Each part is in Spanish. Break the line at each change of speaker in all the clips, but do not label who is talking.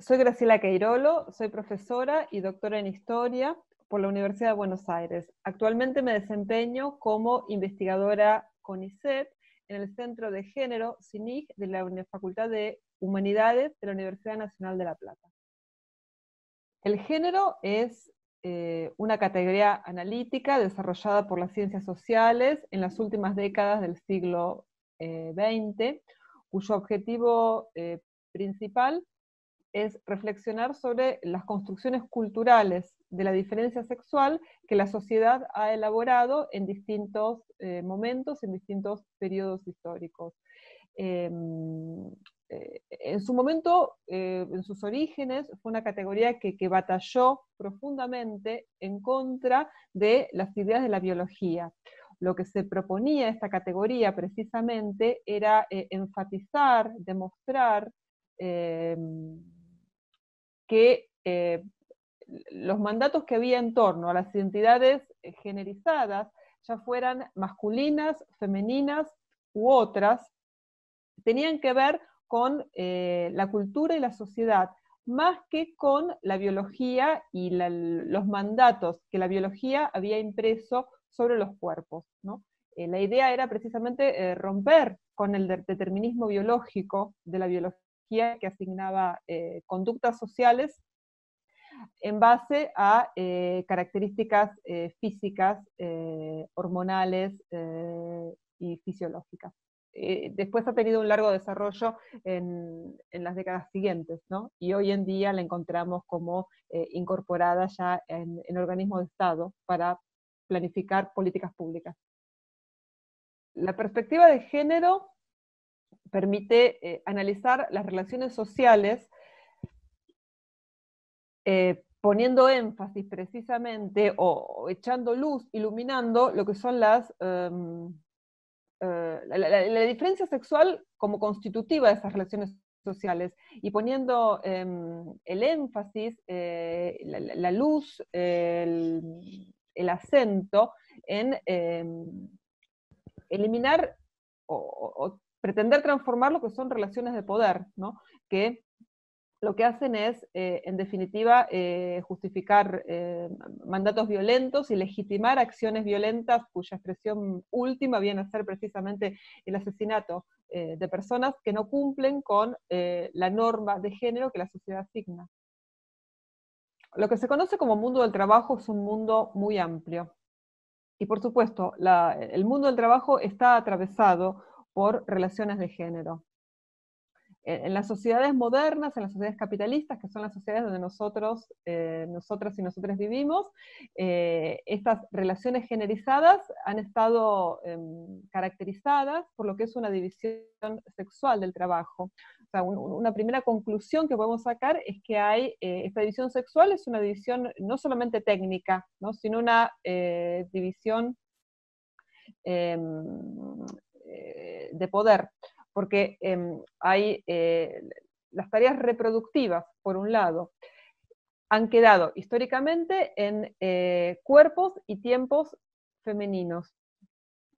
Soy Graciela Queirolo, soy profesora y doctora en Historia por la Universidad de Buenos Aires. Actualmente me desempeño como investigadora CONICET en el Centro de Género, CINIG, de la Facultad de Humanidades de la Universidad Nacional de La Plata. El género es una categoría analítica desarrollada por las ciencias sociales en las últimas décadas del siglo XX, cuyo objetivo principal es reflexionar sobre las construcciones culturales de la diferencia sexual que la sociedad ha elaborado en distintos momentos, en distintos periodos históricos. En su momento, en sus orígenes, fue una categoría que batalló profundamente en contra de las ideas de la biología. Lo que se proponía esta categoría precisamente era enfatizar, demostrar que los mandatos que había en torno a las identidades generizadas, ya fueran masculinas, femeninas u otras, tenían que ver con la cultura y la sociedad, más que con la biología y los mandatos que la biología había impreso sobre los cuerpos, ¿no? La idea era precisamente romper con el determinismo biológico de la biología que asignaba conductas sociales en base a características físicas, hormonales y fisiológicas. Después ha tenido un largo desarrollo en las décadas siguientes, ¿no? Y hoy en día la encontramos como incorporada ya en organismos de Estado para planificar políticas públicas. La perspectiva de género permite analizar las relaciones sociales poniendo énfasis precisamente o echando luz, iluminando lo que son la diferencia sexual como constitutiva de esas relaciones sociales y poniendo el énfasis, la luz, el acento en eliminar o pretender transformar lo que son relaciones de poder, ¿no? Que lo que hacen es, en definitiva, justificar mandatos violentos y legitimar acciones violentas cuya expresión última viene a ser precisamente el asesinato de personas que no cumplen con la norma de género que la sociedad asigna. Lo que se conoce como mundo del trabajo es un mundo muy amplio. Y por supuesto, el mundo del trabajo está atravesado por relaciones de género. En las sociedades modernas, en las sociedades capitalistas, que son las sociedades donde nosotras y nosotros vivimos, estas relaciones generizadas han estado caracterizadas por lo que es una división sexual del trabajo. O sea, una primera conclusión que podemos sacar es que hay, esta división sexual es una división no solamente técnica, ¿no? Sino una división de poder, porque hay las tareas reproductivas, por un lado, han quedado históricamente en cuerpos y tiempos femeninos,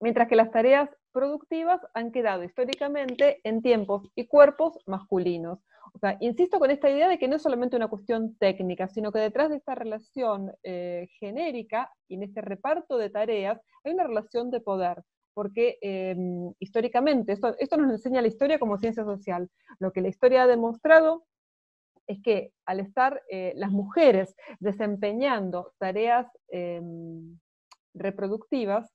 mientras que las tareas productivas han quedado históricamente en tiempos y cuerpos masculinos. O sea, insisto con esta idea de que no es solamente una cuestión técnica, sino que detrás de esta relación genérica y en este reparto de tareas hay una relación de poder, porque históricamente, esto nos enseña la historia como ciencia social, lo que la historia ha demostrado es que al estar las mujeres desempeñando tareas reproductivas,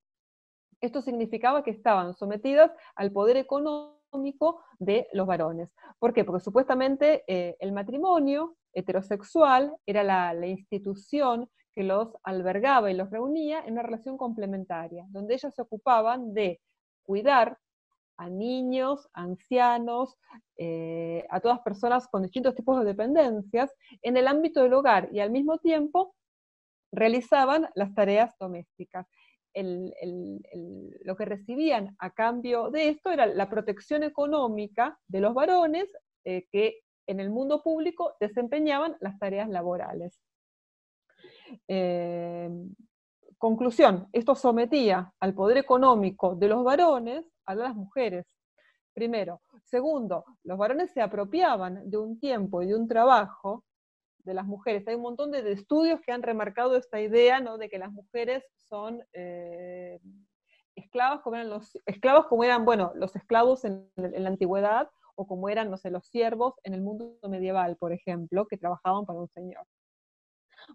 esto significaba que estaban sometidas al poder económico de los varones. ¿Por qué? Porque supuestamente el matrimonio heterosexual era la institución que los albergaba y los reunía en una relación complementaria, donde ellas se ocupaban de cuidar a niños, ancianos, a todas personas con distintos tipos de dependencias en el ámbito del hogar y al mismo tiempo realizaban las tareas domésticas. Lo que recibían a cambio de esto era la protección económica de los varones que en el mundo público desempeñaban las tareas laborales. Conclusión, esto sometía al poder económico de los varones a las mujeres. Primero, Segundo, los varones se apropiaban de un tiempo y de un trabajo de las mujeres. Hay un montón de estudios que han remarcado esta idea, ¿no?, de que las mujeres son esclavas, como eran, bueno, los esclavos en la antigüedad, o como eran, no sé, los siervos en el mundo medieval, por ejemplo, que trabajaban para un señor.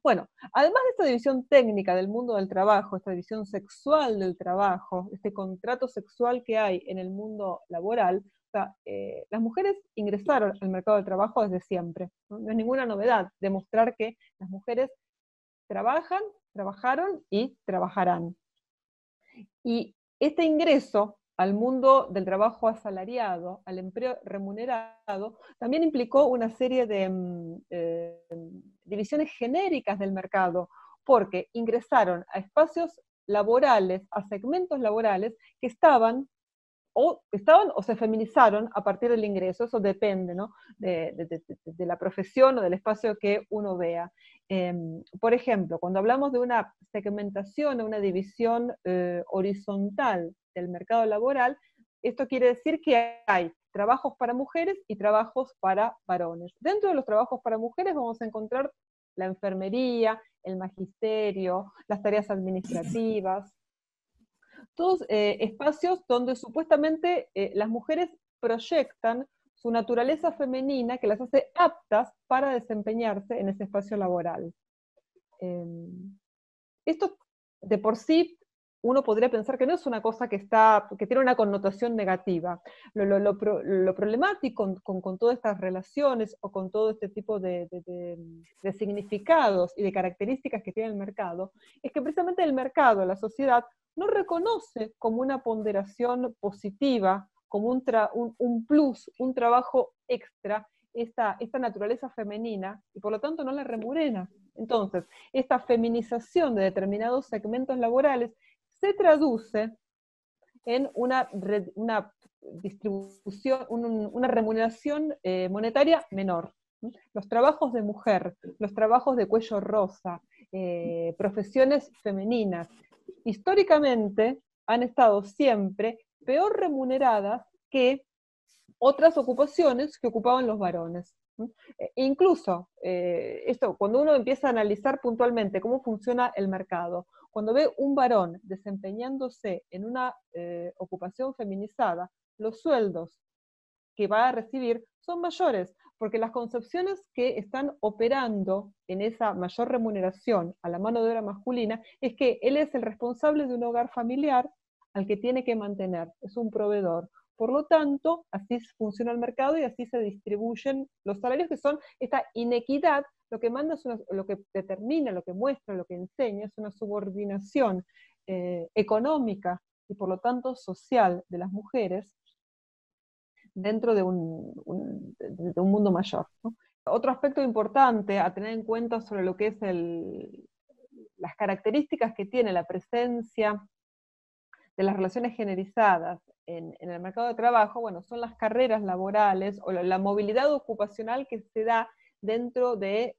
Bueno, además de esta división técnica del mundo del trabajo, esta división sexual del trabajo, este contrato sexual que hay en el mundo laboral, o sea, las mujeres ingresaron al mercado del trabajo desde siempre. ¿No? No es ninguna novedad demostrar que las mujeres trabajan, trabajaron y trabajarán. Y este ingreso al mundo del trabajo asalariado, al empleo remunerado, también implicó una serie de divisiones genéricas del mercado, porque ingresaron a espacios laborales, a segmentos laborales que estaban o se feminizaron a partir del ingreso. Eso depende, ¿no?, de la profesión o del espacio que uno vea. Por ejemplo, cuando hablamos de una segmentación o una división horizontal del mercado laboral, esto quiere decir que hay trabajos para mujeres y trabajos para varones. Dentro de los trabajos para mujeres vamos a encontrar la enfermería, el magisterio, las tareas administrativas, todos espacios donde supuestamente las mujeres proyectan su naturaleza femenina que las hace aptas para desempeñarse en ese espacio laboral. Esto de por sí uno podría pensar que no es una cosa que tiene una connotación negativa. Lo problemático con todas estas relaciones o con todo este tipo de significados y de características que tiene el mercado, es que precisamente el mercado, la sociedad, no reconoce como una ponderación positiva, como un plus, un trabajo extra, esta naturaleza femenina, y por lo tanto no la remunera. Entonces, esta feminización de determinados segmentos laborales se traduce en una distribución, una remuneración monetaria menor. Los trabajos de mujer, los trabajos de cuello rosa, profesiones femeninas, históricamente han estado siempre peor remuneradas que otras ocupaciones que ocupaban los varones. Incluso, esto, cuando uno empieza a analizar puntualmente cómo funciona el mercado, cuando ve un varón desempeñándose en una ocupación feminizada, los sueldos que va a recibir son mayores, porque las concepciones que están operando en esa mayor remuneración a la mano de obra masculina es que él es el responsable de un hogar familiar al que tiene que mantener, es un proveedor. Por lo tanto, así funciona el mercado y así se distribuyen los salarios, que son esta inequidad. Lo que manda es lo que determina, lo que muestra, lo que enseña, es una subordinación económica y por lo tanto social de las mujeres dentro de un mundo mayor, ¿no? Otro aspecto importante a tener en cuenta sobre lo que es las características que tiene la presencia de las relaciones generizadas en el mercado de trabajo, bueno, son las carreras laborales o la movilidad ocupacional que se da dentro de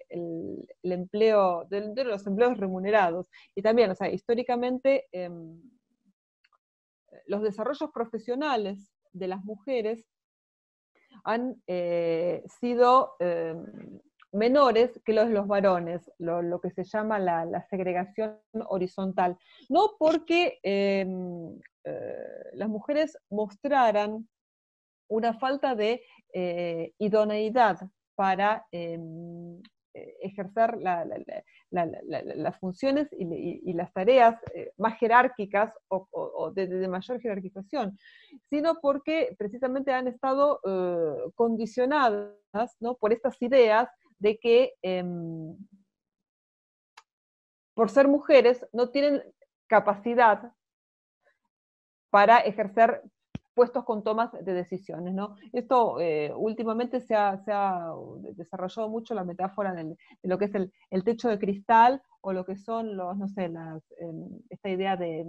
el empleo, de los empleos remunerados. Y también, o sea, históricamente, los desarrollos profesionales de las mujeres han sido menores que los de los varones, lo que se llama la segregación horizontal. No porque las mujeres mostraran una falta de idoneidad para ejercer las funciones y las tareas más jerárquicas o de mayor jerarquización, sino porque precisamente han estado condicionadas, ¿no?, por estas ideas de que por ser mujeres no tienen capacidad para ejercer puestos con tomas de decisiones, ¿no? Esto últimamente se ha desarrollado mucho la metáfora de lo que es el techo de cristal, o lo que son los, no sé, esta idea de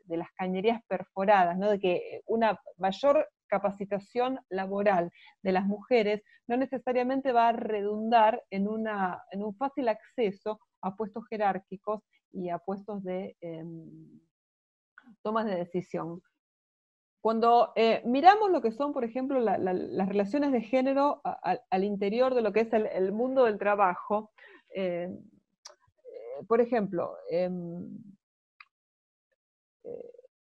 las cañerías perforadas, ¿no? De que una mayor capacitación laboral de las mujeres no necesariamente va a redundar en un fácil acceso a puestos jerárquicos y a puestos de tomas de decisión. Cuando miramos lo que son, por ejemplo, las relaciones de género al interior de lo que es el mundo del trabajo, por ejemplo,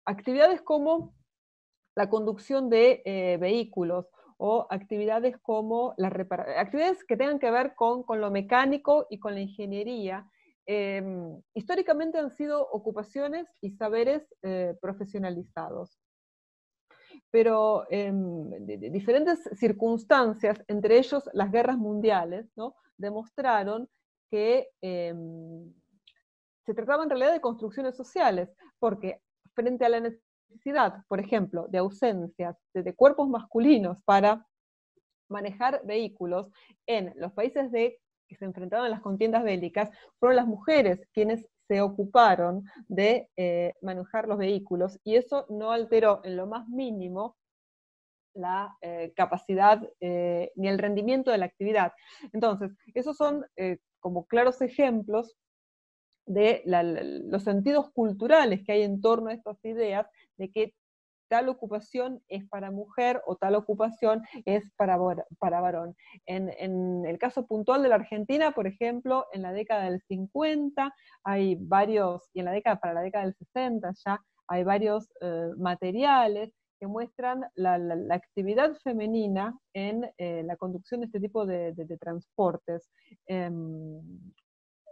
actividades como la conducción de vehículos o actividades como actividades que tengan que ver con lo mecánico y con la ingeniería, históricamente han sido ocupaciones y saberes profesionalizados. Pero de diferentes circunstancias, entre ellos las guerras mundiales, ¿no? Demostraron que se trataba en realidad de construcciones sociales, porque frente a la necesidad, por ejemplo, de ausencias de cuerpos masculinos para manejar vehículos en los países que se enfrentaban a las contiendas bélicas, fueron las mujeres quienes se ocuparon de manejar los vehículos, y eso no alteró en lo más mínimo la capacidad ni el rendimiento de la actividad. Entonces, esos son como claros ejemplos de los sentidos culturales que hay en torno a estas ideas de que tal ocupación es para mujer o tal ocupación es para varón. En el caso puntual de la Argentina, por ejemplo, en la década del 50 hay varios, y en para la década del 60 ya hay varios materiales que muestran la actividad femenina en la conducción de este tipo de transportes.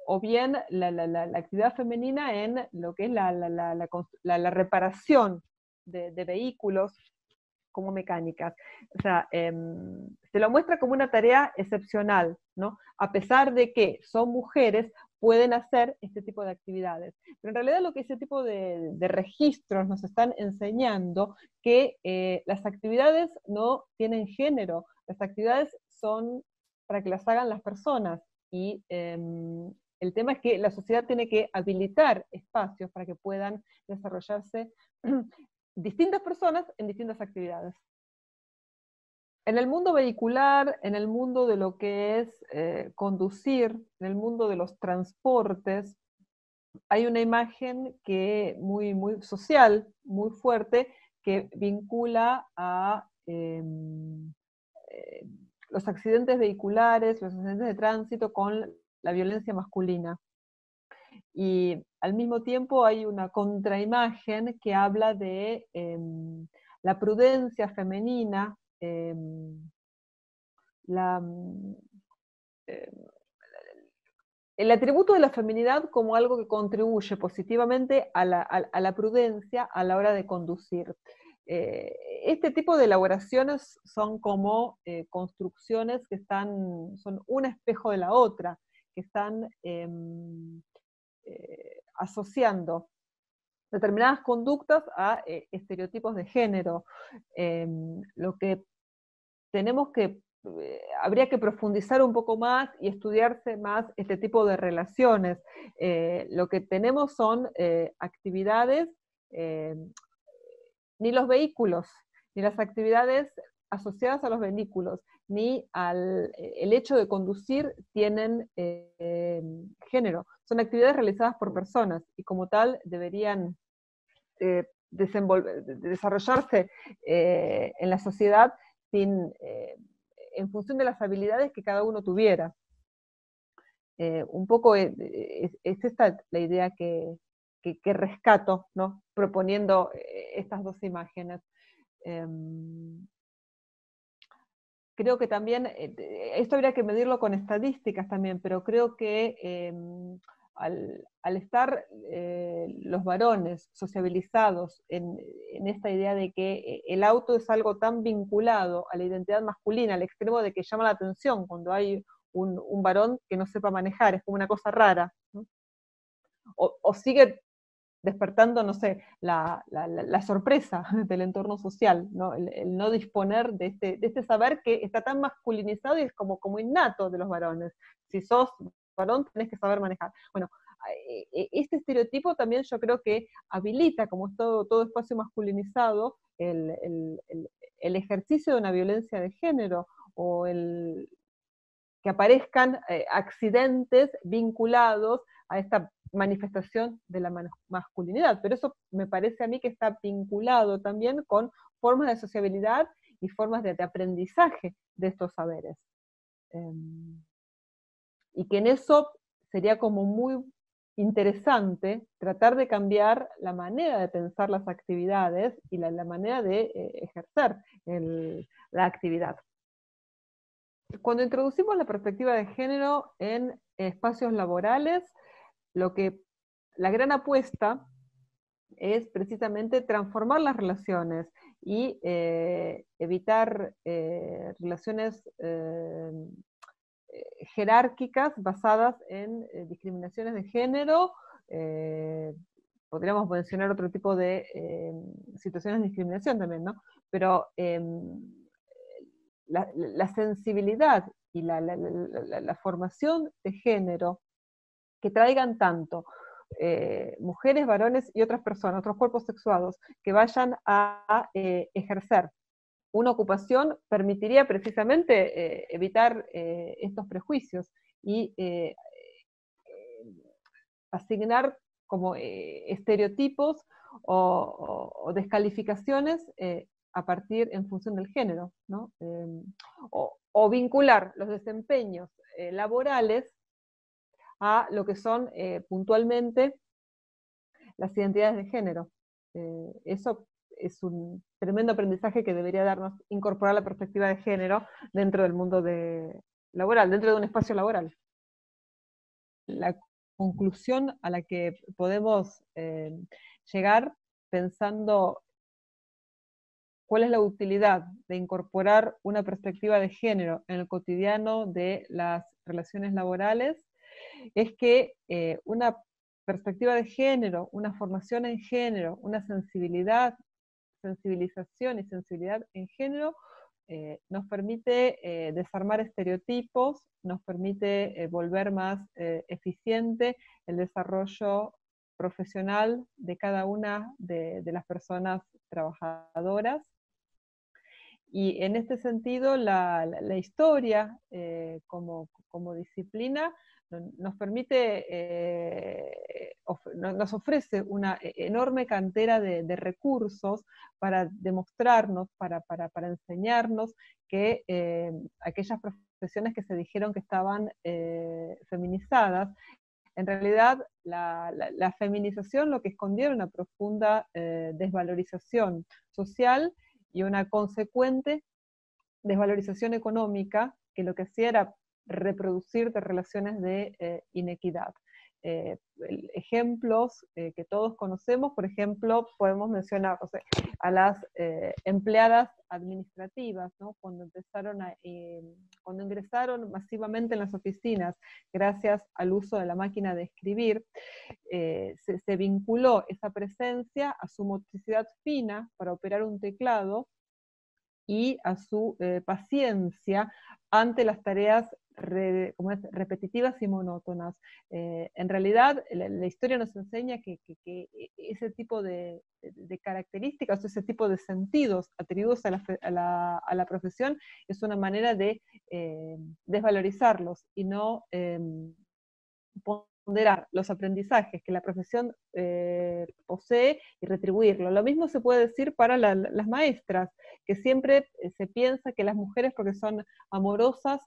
O bien la actividad femenina en lo que es la reparación de vehículos como mecánicas. O sea, se lo muestra como una tarea excepcional, ¿no? A pesar de que son mujeres, pueden hacer este tipo de actividades. Pero en realidad lo que ese tipo de registros nos están enseñando, que las actividades no tienen género, las actividades son para que las hagan las personas, y el tema es que la sociedad tiene que habilitar espacios para que puedan desarrollarse distintas personas en distintas actividades. En el mundo vehicular, en el mundo de lo que es conducir, en el mundo de los transportes, hay una imagen que muy social, muy fuerte, que vincula a los accidentes vehiculares, los accidentes de tránsito con la violencia masculina. Y al mismo tiempo hay una contraimagen que habla de la prudencia femenina, la, eh, el atributo de la feminidad como algo que contribuye positivamente a la prudencia a la hora de conducir. Este tipo de elaboraciones son como construcciones que son un espejo de la otra, que están asociando determinadas conductas a estereotipos de género. Lo que tenemos que, habría que profundizar un poco más y estudiarse más este tipo de relaciones. Lo que tenemos son actividades, eh, ni los vehículos, ni las actividades asociadas a los vehículos, ni el hecho de conducir tienen género. Son actividades realizadas por personas y como tal deberían desarrollarse en la sociedad en función de las habilidades que cada uno tuviera. Un poco es esta la idea que rescato, ¿no? Proponiendo estas dos imágenes. Creo que también, esto habría que medirlo con estadísticas también, pero creo que al estar los varones sociabilizados en esta idea de que el auto es algo tan vinculado a la identidad masculina, al extremo de que llama la atención cuando hay un varón que no sepa manejar, es como una cosa rara, ¿no? O sigue despertando, no sé, la sorpresa del entorno social, ¿no? El no disponer de este saber que está tan masculinizado y es como innato de los varones. Si sos varón, tenés que saber manejar. Bueno, este estereotipo también yo creo que habilita, como es todo espacio masculinizado, el ejercicio de una violencia de género, o que aparezcan accidentes vinculados a esta manifestación de la masculinidad, pero eso me parece a mí que está vinculado también con formas de sociabilidad y formas de aprendizaje de estos saberes. Y que en eso sería como muy interesante tratar de cambiar la manera de pensar las actividades y la manera de ejercer la actividad. Cuando introducimos la perspectiva de género en espacios laborales, la gran apuesta es precisamente transformar las relaciones y evitar relaciones jerárquicas basadas en discriminaciones de género. Podríamos mencionar otro tipo de situaciones de discriminación también, ¿no? Pero la sensibilidad y la formación de género que traigan tanto mujeres, varones y otras personas, otros cuerpos sexuados, que vayan a ejercer una ocupación, permitiría precisamente evitar estos prejuicios y asignar como estereotipos o descalificaciones a partir en función del género, ¿no? O vincular los desempeños laborales a lo que son puntualmente las identidades de género. Eso es un tremendo aprendizaje que debería darnos incorporar la perspectiva de género dentro del mundo laboral, dentro de un espacio laboral. La conclusión a la que podemos llegar pensando cuál es la utilidad de incorporar una perspectiva de género en el cotidiano de las relaciones laborales es que una perspectiva de género, una formación en género, una sensibilización y sensibilidad en género nos permite desarmar estereotipos, nos permite volver más eficiente el desarrollo profesional de cada una de las personas trabajadoras. Y en este sentido, la historia como disciplina nos permite, nos ofrece una enorme cantera de recursos para demostrarnos, para enseñarnos que aquellas profesiones que se dijeron que estaban feminizadas, en realidad la feminización lo que escondía era una profunda desvalorización social y una consecuente desvalorización económica que lo que hacía era reproducir de relaciones de inequidad. Ejemplos que todos conocemos, por ejemplo, podemos mencionar, o sea, a las empleadas administrativas, ¿no? Cuando ingresaron masivamente en las oficinas, gracias al uso de la máquina de escribir, se vinculó esa presencia a su motricidad fina para operar un teclado y a su paciencia ante las tareas repetitivas y monótonas. En realidad, la historia nos enseña que ese tipo de características, ese tipo de sentidos atribuidos a la profesión es una manera de desvalorizarlos y no ponderar los aprendizajes que la profesión posee y retribuirlo. Lo mismo se puede decir para las maestras, que siempre se piensa que las mujeres, porque son amorosas,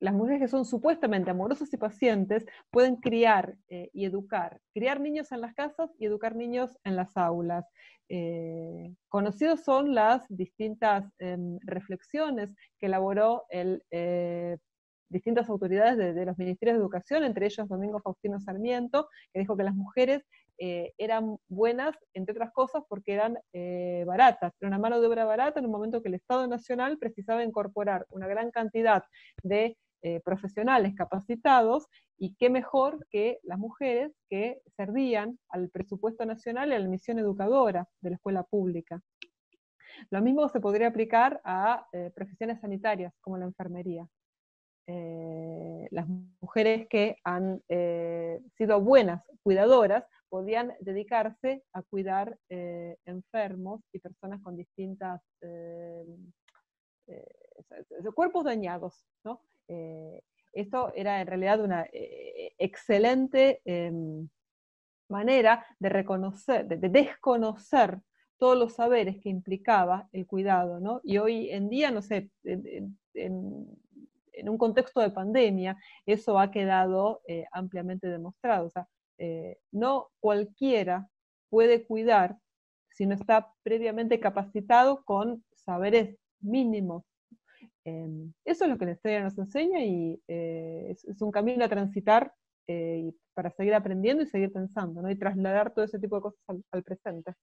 las mujeres que son supuestamente amorosas y pacientes pueden criar y educar, criar niños en las casas y educar niños en las aulas. Conocidos son las distintas reflexiones que elaboró distintas autoridades de los ministerios de educación, entre ellos Domingo Faustino Sarmiento, que dijo que las mujeres eran buenas, entre otras cosas, porque eran baratas, era una mano de obra barata en un momento que el Estado Nacional precisaba incorporar una gran cantidad de profesionales capacitados, y qué mejor que las mujeres que servían al presupuesto nacional y a la misión educadora de la escuela pública. Lo mismo se podría aplicar a profesiones sanitarias, como la enfermería. Las mujeres que han sido buenas cuidadoras podían dedicarse a cuidar enfermos y personas con distintas cuerpos dañados, ¿no? Esto era en realidad una excelente manera de reconocer, de desconocer todos los saberes que implicaba el cuidado, ¿no? Y hoy en día, no sé, en un contexto de pandemia, eso ha quedado ampliamente demostrado. O sea, no cualquiera puede cuidar si no está previamente capacitado con saberes mínimos. Eso es lo que la historia nos enseña y es un camino a transitar para seguir aprendiendo y seguir pensando, ¿no? Y trasladar todo ese tipo de cosas al presente.